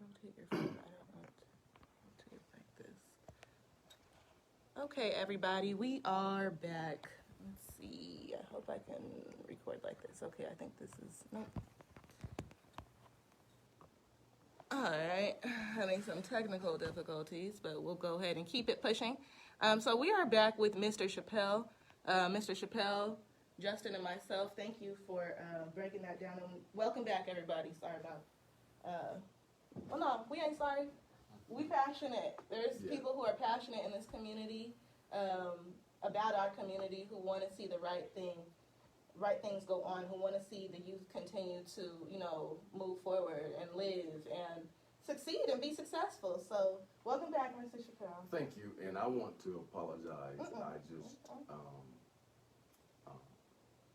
rotate your phone. I don't want to rotate it like this. Okay, everybody, we are back. Let's see. I hope I can record like this. Okay, I think this is, nope. All right, having some technical difficulties, but we'll go ahead and keep it pushing. So we are back with Mr. Chappell. Mr. Chappell, Justin, and myself, thank you for breaking that down. And welcome back, everybody. Sorry about, well, no, we ain't sorry. We passionate. There's people who are passionate in this community about our community, who want to see the right things go on, who want to see the youth continue to, move forward and live and succeed and be successful. So welcome back, Mr. Chappell. Thank you, and I want to apologize. I just,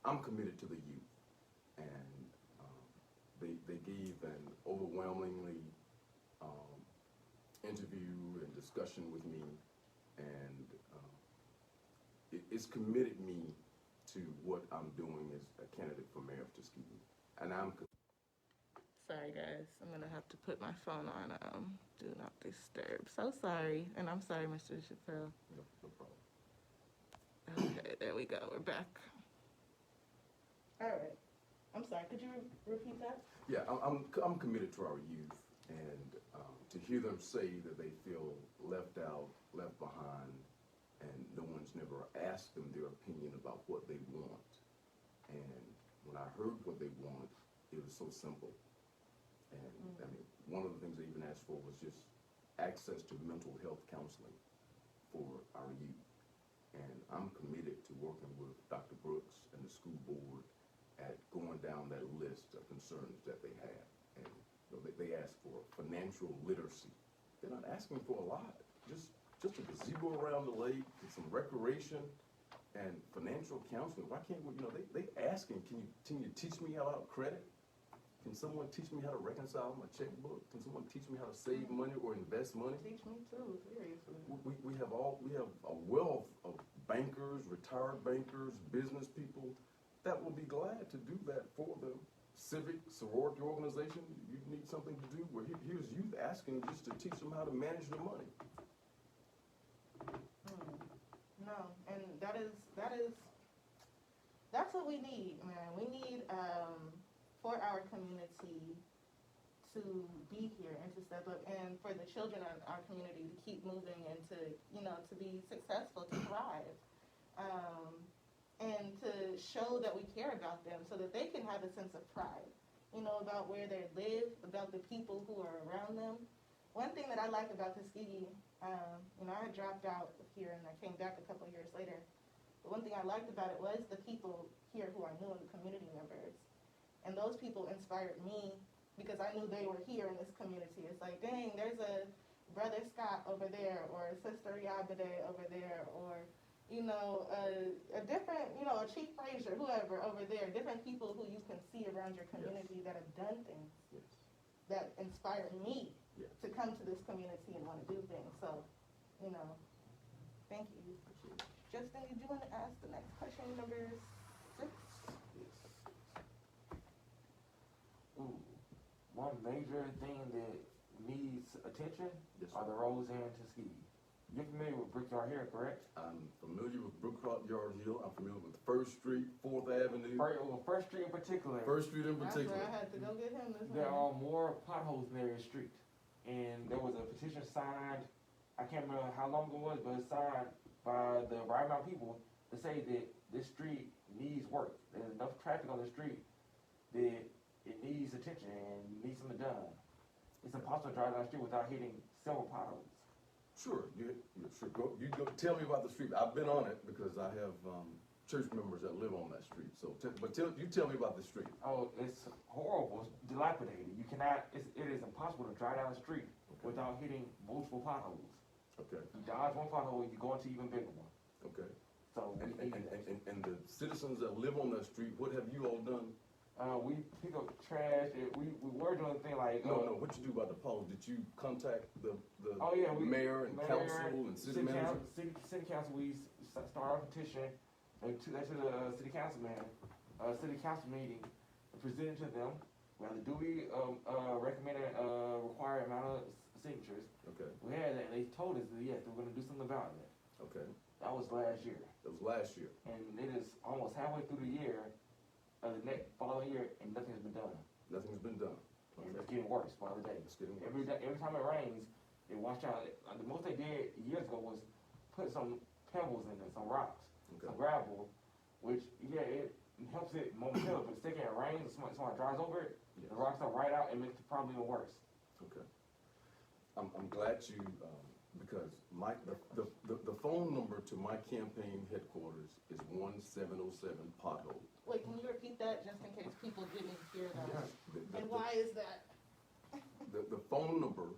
I'm committed to the youth, and they gave an overwhelmingly interview and discussion with me, and it's committed me to what I'm doing as a candidate for mayor of Tuskegee. And Sorry guys, I'm gonna have to put my phone on do not disturb. So sorry, and I'm sorry, Mr. Chappell. No problem. Okay, there we go, we're back. All right, I'm sorry, could you repeat that? Yeah, I'm committed to our youth, and to hear them say that they feel left out, left behind, and no one's never asked them their opinion about what they want. And when I heard what they want, it was so simple. And I mean, one of the things they even asked for was just access to mental health counseling for our youth. And I'm committed to working with Dr. Brooks and the school board at going down that list of concerns that they have. And they ask for financial literacy. They're not asking for a lot, just a gazebo around the lake, and some recreation, and financial counseling. Why can't we, they asking, can you teach me about credit? Can someone teach me how to reconcile my checkbook? Can someone teach me how to save money or invest money? Teach me too, seriously. We have a wealth of bankers, retired bankers, business people that will be glad to do that for them. Civic, sorority organization, you need something to do. Well, here's youth asking just to teach them how to manage their money. No, and that's what we need, man. We need for our community to be here and to step up, and for the children in our community to keep moving and to be successful, to thrive, and to show that we care about them so that they can have a sense of pride, about where they live, about the people who are around them. One thing that I like about Tuskegee, I had dropped out here and I came back a couple of years later. But one thing I liked about it was the people here who I knew, the community members. And those people inspired me because I knew they were here in this community. It's like, dang, there's a Brother Scott over there, or a Sister Yabade over there, or, a different, a Chief Frazier, whoever over there, different people who you can see around your community that have done things that inspired me to come to this community and want to do things. So, thank you. Justin, did you want to ask the next question, number 6? Yes. Ooh, one major thing that needs attention are the Yes, roads in Tuskegee. You're familiar with Brickyard Hill, correct? I'm familiar with Brickyard Hill. I'm familiar with 1st Street, 4th Avenue. First Street in particular. 1st Street in That's particular. where I had to go get him this There morning. are more potholes in every street. And there was a petition signed, I can't remember how long ago it was, but it's signed by the right amount of people to say that this street needs work. There's enough traffic on the street that it needs attention and needs something done. It's impossible to drive down the street without hitting several potholes. Sure, sure. You go tell me about the street. I've been on it because I have church members that live on that street. So, you tell me about the street. Oh, it's horrible. It's dilapidated. You cannot. It is impossible to drive down the street without hitting multiple potholes. Okay. You dodge one pothole, you go into even bigger one. Okay. So And the citizens that live on that street, what have you all done? we pick up trash. We were doing a thing like No. What you do about the potholes? Did you contact the mayor and mayor, council and city manager? City council. We started a petition and to the city council city council meeting, presented to them. We have the duly recommended required amount of told us that, yes, we're gonna do something about it. Okay, That was last year. that was last year. And it is almost halfway through the year, the next following year, and nothing's been done. Nothing's been done. And Okay. it's getting worse by the day. It's getting worse. Every time it rains, they wash out. The most they did years ago was put some pebbles in it, some rocks, Okay. some gravel, which, yeah, it helps it momentarily, but the second it rains, someone drives over it, Yes. the rocks are right out and makes the problem even worse. Okay. I'm glad you, because the phone number to my campaign headquarters is 1707 pothole. Wait, can you repeat that just in case people didn't hear that? The- And why is that? The phone number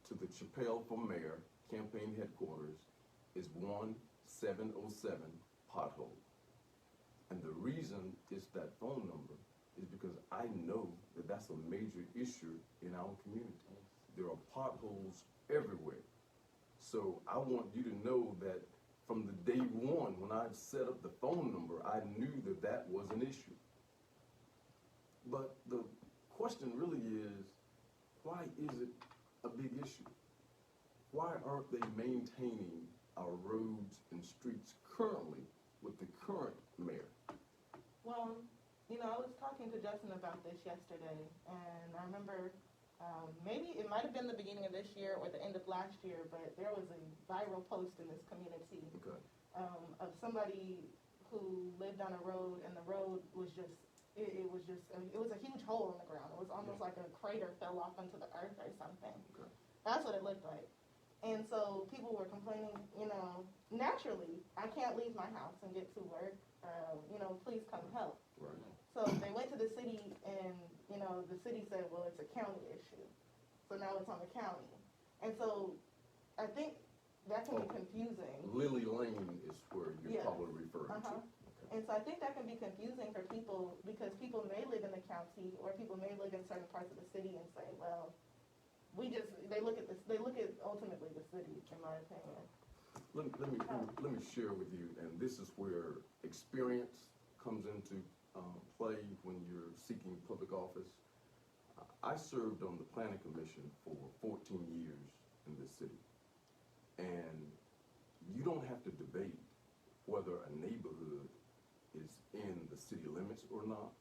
to the Chappell for Mayor campaign headquarters is 1707 pothole. And the reason it's that phone number is because I know that that's a major issue in our community. There are potholes everywhere. So I want you to know that from the day one, when I set up the phone number, I knew that that was an issue. But the question really is, why is it a big issue? Why aren't they maintaining our roads and streets currently with the current mayor? Well, I was talking to Justin about this yesterday, and I remember maybe it might have been the beginning of this year or the end of last year, but there was a viral post in this community Okay. of somebody who lived on a road, and the road was just, it was a huge hole in the ground. It was almost like a crater fell off into the earth or something. Okay. That's what it looked like. And so people were complaining, naturally, I can't leave my house and get to work, please come help. Right. So they went to the city, and, the city said, well, it's a county issue. So now it's on the county. And so I think that can be confusing. Lily Lane is where you're Yeah. probably referring Uh-huh. to. Okay. And so I think that can be confusing for people, because people may live in the county, or people may live in certain parts of the city and say, well, they look at ultimately the city, in my opinion. Let me share with you, and this is where experience comes into play when you're seeking public office. I served on the planning commission for 14 years in this city, and you don't have to debate whether a neighborhood is in the city limits or not.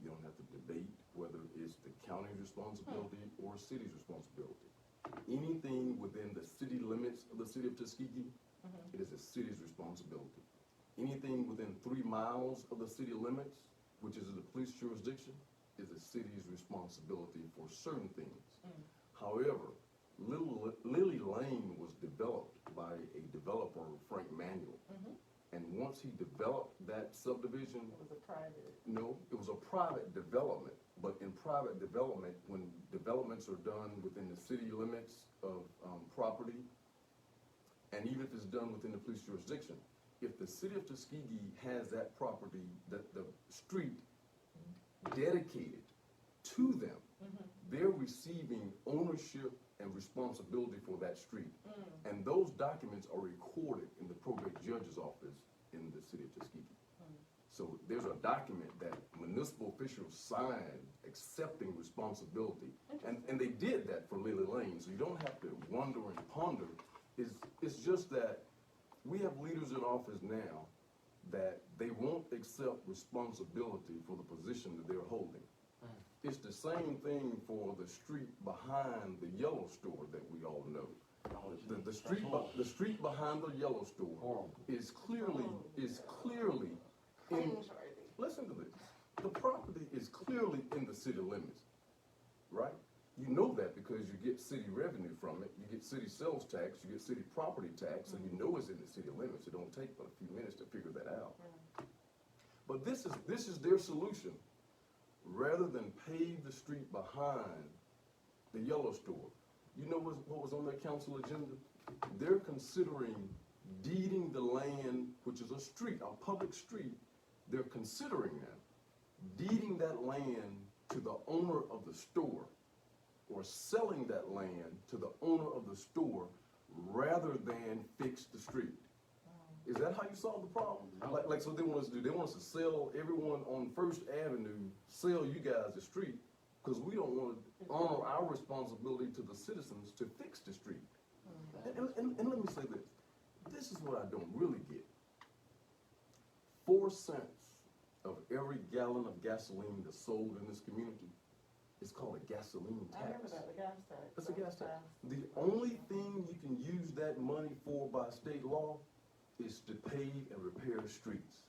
You don't have to debate whether it's the county's responsibility or a city's responsibility. Anything within the city limits of the city of Tuskegee, it is a city's responsibility. Anything within 3 miles of the city limits, which is the police jurisdiction, is the city's responsibility for certain things. However, Lily Lane was developed by a developer, Frank Manuel. And once he developed that subdivision, It was a private. no, it was a private development, but in private development, when developments are done within the city limits of property, and even if it's done within the police jurisdiction, if the city of Tuskegee has that property, the street dedicated to them, they're receiving ownership and responsibility for that street. And those documents are recorded in the probate judge's office in the city of Tuskegee. So there's a document that municipal officials signed accepting responsibility. And they did that for Lily Lane, so you don't have to wonder and ponder. It's just that we have leaders in office now that they won't accept responsibility for the position that they're holding. It's the same thing for the street behind the yellow store that we all know. The street behind the yellow store is clearly in, listen to this, the property is clearly in the city limits, right? You know that because you get city revenue from it, you get city sales tax, you get city property tax, so you know it's in the city limits. It don't take but a few minutes to figure that out. But this is their solution. Rather than pave the street behind the yellow store, you know what was on their council agenda? They're considering deeding the land, which is a street, a public street. They're considering now deeding that land to the owner of the store, or selling that land to the owner of the store rather than fix the street. Is that how you solve the problem? Like so they want us to do, they want us to sell everyone on First Avenue, sell you guys the street, because we don't want to honor our responsibility to the citizens to fix the street. And let me say this. This is what I don't really get. 4 cents of every gallon of gasoline that's sold in this community is called a gasoline tax. I remember that, the gas tax. That's a gas tax. The only thing you can use that money for by state law is to pave and repair the streets.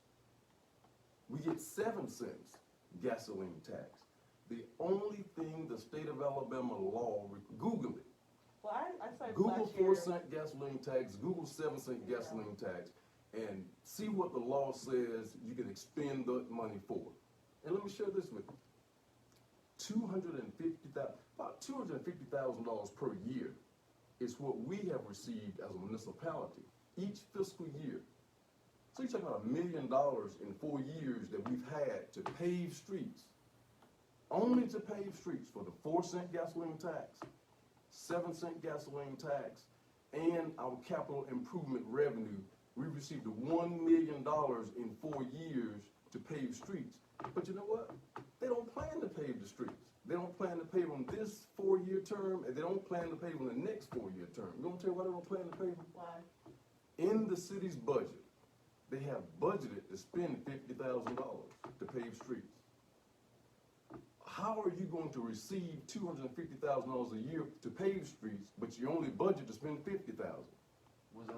We get 7 cents gasoline tax. The only thing the state of Alabama law, Google it. Well, I started Google last year. 4-cent gasoline tax, Google 7-cent gasoline tax, and see what the law says you can expend the money for. And let me share this with you. About $250,000 per year is what we have received as a municipality each fiscal year. So you're talking about $1 million in 4 years that we've had to pave streets. Only to pave streets for the 4-cent gasoline tax, 7-cent gasoline tax, and our capital improvement revenue. We received $1 million in 4 years to pave streets. But you know what? They don't plan to pave the streets. They don't plan to pave them this 4-year term, and they don't plan to pave them the next 4-year term. You want to tell you why they don't plan to pave them? Why? In the city's budget, they have budgeted to spend $50,000 to pave streets. How are you going to receive $250,000 a year to pave streets, but you only budget to spend $50,000? Where's the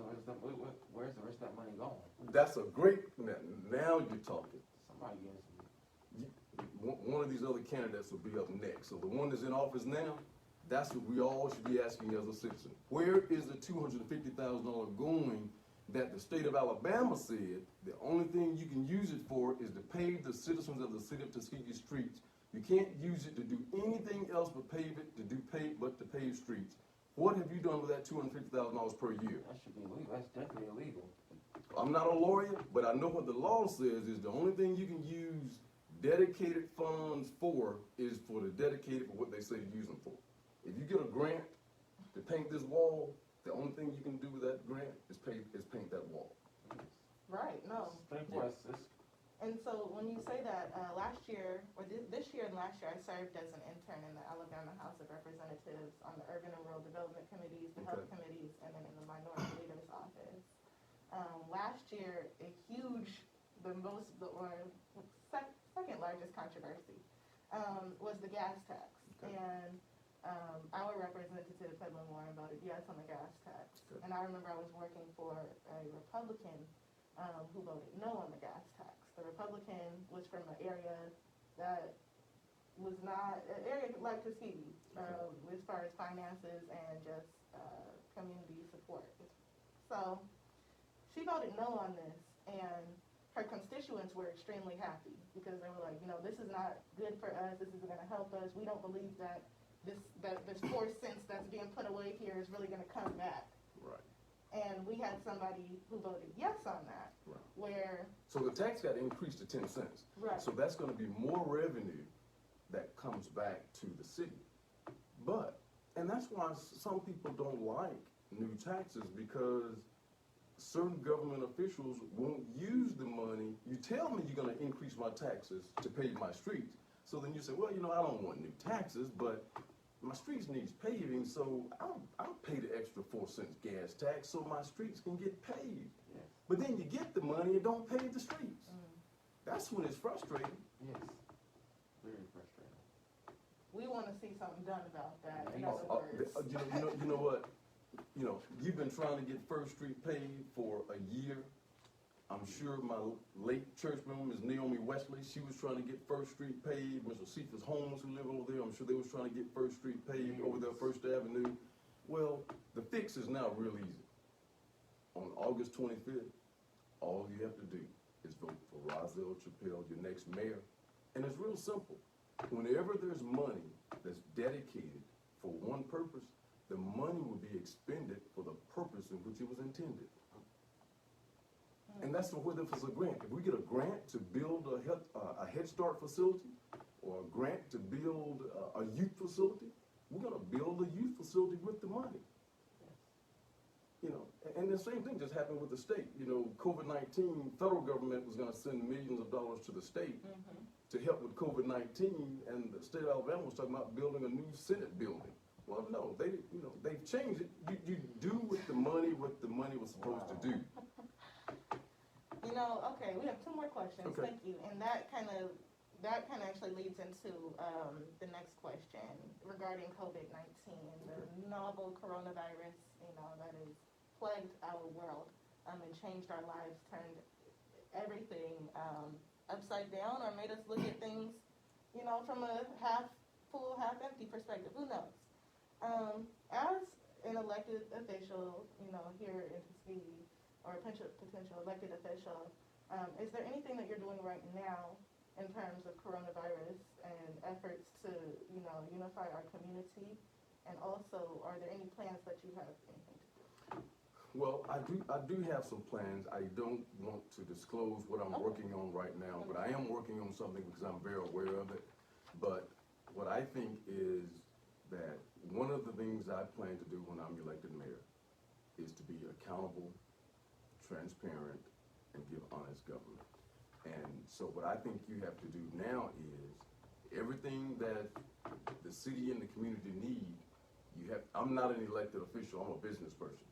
rest of that money going? That's a great. Now you're talking. Somebody give us One of these other candidates will be up next. So the one that's in office now, that's what we all should be asking as a citizen. Where is the $250,000 going that the state of Alabama said the only thing you can use it for is to pave the citizens of the city of Tuskegee streets? You can't use it to do anything else but pave it, to pave streets. What have you done with that $250,000 per year? That should be illegal. That's definitely illegal. I'm not a lawyer, but I know what the law says is the only thing you can use dedicated funds for is for the dedicated for what they say to use them for. If you get a grant to paint this wall, the only thing you can do with that grant is paint that wall. Right, no. And so when you say that, last year, or this year and last year, I served as an intern in the Alabama House of Representatives on the Urban and Rural Development Committees, the Health Committees, and then in the Minority Leader's Office. Last year, second largest controversy was the gas tax. Okay. And our representative, Pedlin Warren, voted yes on the gas tax. Okay. And I remember I was working for a Republican who voted no on the gas tax. The Republican was from an area that was not an area like Tuskegee, as far as finances and just community support. So she voted no on this, and her constituents were extremely happy because they were like, this is not good for us. This isn't going to help us. We don't believe that this 4 cents that's being put away here is really going to come back. Right. And we had somebody who voted yes on that, Right. where... So the tax got increased to 10 cents. Right. So that's going to be more revenue that comes back to the city. And that's why some people don't like new taxes, because certain government officials won't use the money. You tell me you're going to increase my taxes to pave my streets. So then you say, well, I don't want new taxes, but my streets needs paving, so I'll pay the extra 4 cents gas tax so my streets can get paved. Yes. But then you get the money and don't pave the streets. That's when it's frustrating. Yes. Very frustrating. We want to see something done about that, in Yeah. other words. You know what? You've been trying to get First Street paved for a year. I'm sure my late church member, Ms. Naomi Wesley, she was trying to get First Street paved. Mr. Cephas Holmes, who live over there, I'm sure they was trying to get First Street paved over there, First Avenue. Well, the fix is now real easy. On August 25th, all you have to do is vote for Rozell Chappell, your next mayor. And it's real simple. Whenever there's money that's dedicated for one purpose, the money will be expended for the purpose in which it was intended. And that's whether it's a grant. If we get a grant to build a Head Start facility, or a grant to build a youth facility, we're going to build a youth facility with the money. And the same thing just happened with the state. COVID-19, federal government was going to send millions of dollars to the state to help with COVID-19, and the state of Alabama was talking about building a new Senate building. Well, no, they've changed it. You do with the money what the money was supposed to do. You know, okay, we have two more questions. Okay. Thank you. And that kind of actually leads into the next question regarding COVID-19, the novel coronavirus, you know, that has plagued our world and changed our lives, turned everything upside down, or made us look at things, you know, from a half full, half empty perspective. Who knows? As an elected official, you know, here in Tuskegee, or a potential elected official, is there anything that you're doing right now in terms of coronavirus and efforts to, you know, unify our community? And also, are there any plans that you have anything to do? Well, I do have some plans. I don't want to disclose what I'm working on right now, but I am working on something because I'm very aware of it. But what I think is that one of the things I plan to do when I'm elected mayor is to be accountable, transparent, and give honest government. And so what I think you have to do now is everything that the city and the community need, I'm not an elected official, I'm a business person.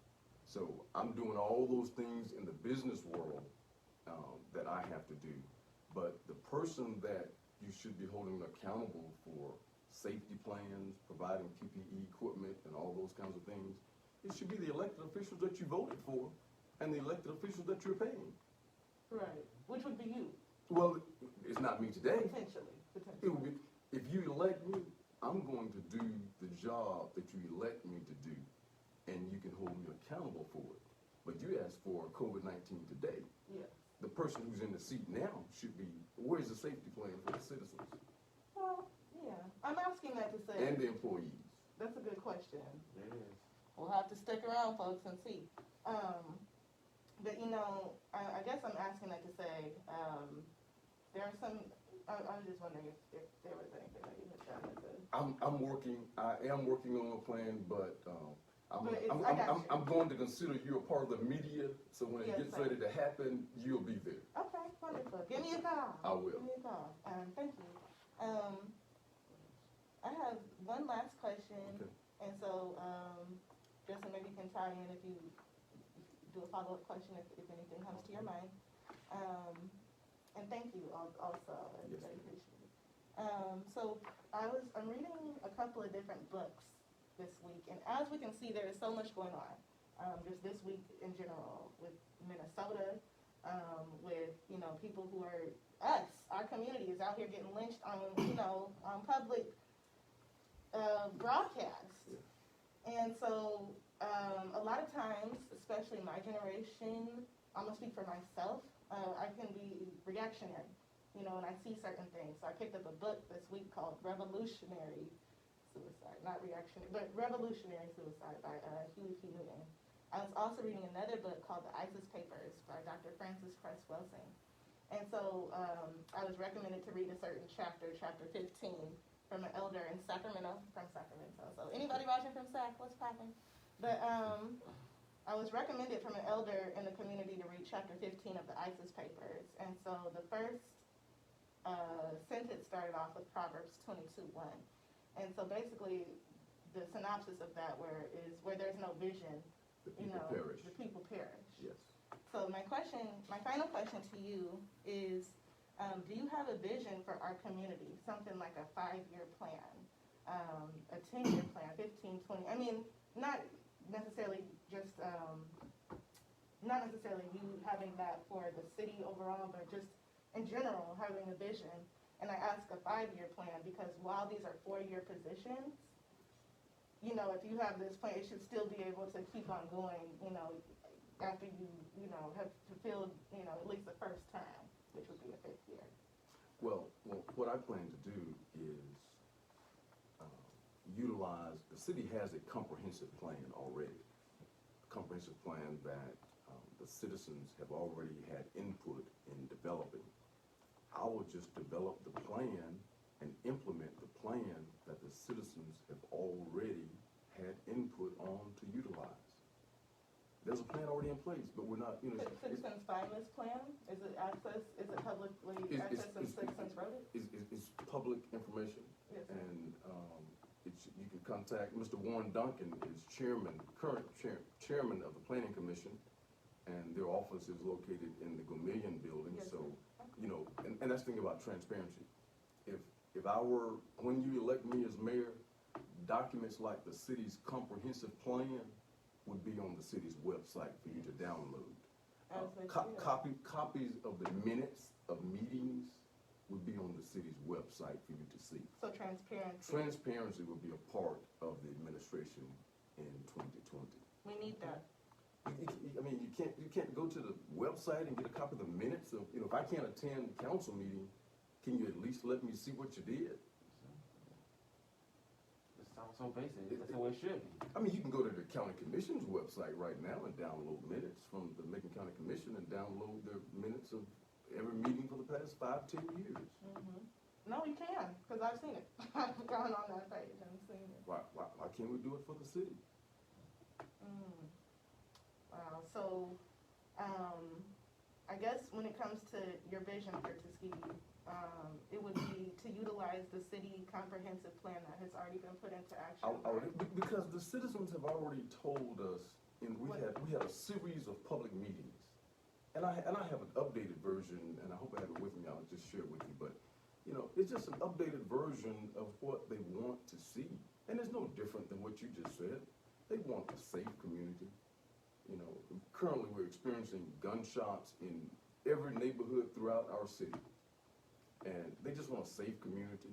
So I'm doing all those things in the business world that I have to do. But the person that you should be holding accountable for safety plans, providing PPE equipment, and all those kinds of things, it should be the elected officials that you voted for and the elected officials that you're paying. Right. Which would be you. Well, it's not me today. Potentially. It would be, if you elect me, I'm going to do the job that you elect me to do, and you can hold me accountable for it. But you asked for COVID-19 today. Yeah. The person who's in the seat now should be, where's the safety plan for the citizens? Well, yeah. I'm asking that to say. And the employees. That's a good question. It is. We'll have to stick around, folks, and see. But, you know, I guess I'm asking that to say, there are some, I was just wondering if there was anything that you had done as a... I am working on a plan, but I'm going to consider you a part of the media, so when it gets ready to happen, you'll be there. Okay, wonderful. Give me a call. I will. Give me a call. Thank you. I have one last question, Okay. and so Justin, maybe you can tie in if you do a follow-up question if anything comes to your mind. And thank you also. I Yes, very appreciate it. So I'm reading a couple of different books this week, and as we can see, there is so much going on. Just this week in general, with Minnesota, with, you know, people who are our community is out here getting lynched on, you know, on public broadcasts. Yeah. And so a lot of times, especially my generation, I'm gonna speak for myself, I can be reactionary, you know, and I see certain things. So I picked up a book this week called Revolutionary Suicide, not reactionary, but Revolutionary Suicide by Huey P. Newton. I was also reading another book called The ISIS Papers by Dr. Francis Cress Welsing. And so I was recommended to read a certain chapter 15, from an elder in Sacramento, from Sacramento. So anybody watching from Sac, what's poppin'? But I was recommended from an elder in the community to read chapter 15 of the ISIS Papers. And so the first sentence started off with Proverbs 22:1. And so basically the synopsis of that is where there's no vision, The people perish. the people perish. Yes. So my final question to you is, do you have a vision for our community? Something like a 5-year plan, a 10-year plan, 15, 20. I mean, not necessarily just, not necessarily you having that for the city overall, but just in general, having a vision. And I ask a 5-year plan because while these are 4-year positions, you know, if you have this plan, it should still be able to keep on going, you know, after you know, have fulfilled, you know, at least the first term, which would be the 5th year. Well, what I plan to do is utilize, the city has a comprehensive plan already. A comprehensive plan that the citizens have already had input in developing. I will just develop the plan and implement the plan that the citizens have already had input on to utilize. There's a plan already in place, but we're not, you know. Could citizens find this plan? Is it publicly accessed and citizens wrote it? It's public information. Yes. And you can contact Mr. Warren Duncan, is current chairman of the Planning Commission, and their office is located in the Gomillion building. Yes, So, sir. you know, and that's the thing about transparency. If when you elect me as mayor, documents like the city's comprehensive plan would be on the city's website for you to download. As they should. Copies of the minutes of meetings would be on the city's website for you to see. So transparency. Transparency will be a part of the administration in 2020. We need that. I mean, you can't go to the website and get a copy of the minutes of, you know, if I can't attend council meeting, can you at least let me see what you did? It sounds so basic. That's the way it should be. I mean, you can go to the county commission's website right now and download minutes from the Macon County Commission and download their minutes of every meeting for the past 5-10 years. Mm-hmm. No, you can, because I've seen it. I've gone on that page and seen it. Why can't we do it for the city? Wow. So, I guess when it comes to your vision for Tuskegee, it would be to utilize the city comprehensive plan that has already been put into action. Because the citizens have already told us, and we had a series of public meetings, and I have an updated version, and I hope I have it with me. I'll just share it with you. But you know, it's just an updated version of what they want to see, and it's no different than what you just said. They want a safe community. You know, currently we're experiencing gunshots in every neighborhood throughout our city. And they just want a safe community.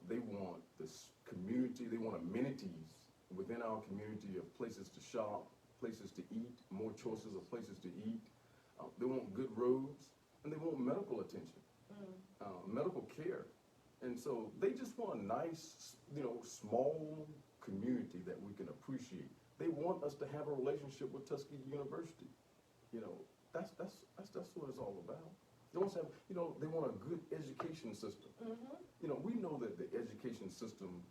They want this community, they want amenities within our community of places to shop, places to eat, more choices of places to eat. They want good roads, and they want medical attention, medical care. And so they just want a nice, you know, small community that we can appreciate. They want us to have a relationship with Tuskegee University. You know, that's what it's all about. They want to have, you know, they want a good education system. Mm-hmm. You know, we know that the education system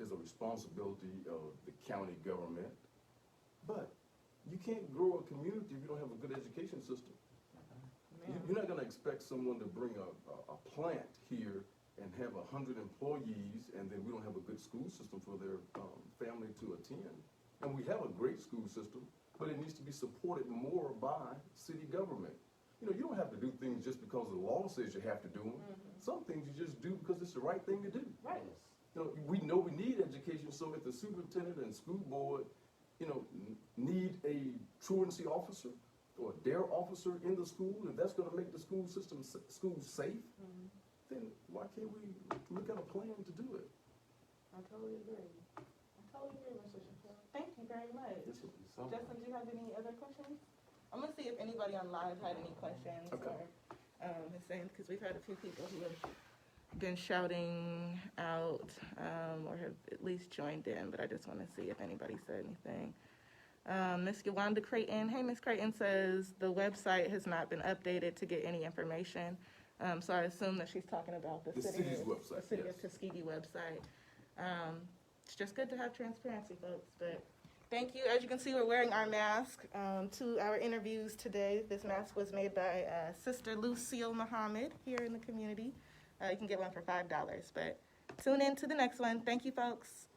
is a responsibility of the county government, but you can't grow a community if you don't have a good education system. You're not going to expect someone to bring a plant here and have 100 employees, and then we don't have a good school system for their family to attend. And we have a great school system, but it needs to be supported more by city government. You know, you don't have to do things just because the law says you have to do them. Mm-hmm. Some things you just do because it's the right thing to do. Right. You know we need education, so if the superintendent and school board, you know, need a truancy officer or a dare officer in the school, and that's going to make the school system schools safe, then why can't we look at a plan to do it? I totally agree. Mr. Chappell. Thank you very much. Yes, sir. Justin, do you have any other questions? I'm gonna see if anybody on live had any questions Okay. or is saying, because we've had a few people who have been shouting out or have at least joined in, but I just want to see if anybody said anything. Miss Yolanda Creighton, hey, Miss Creighton says the website has not been updated to get any information. So I assume that she's talking about the city's website, the City yes. of Tuskegee website. It's just good to have transparency, folks. But thank you. As you can see, we're wearing our mask to our interviews today. This mask was made by Sister Lucille Muhammad here in the community. You can get one for $5. But tune in to the next one. Thank you, folks.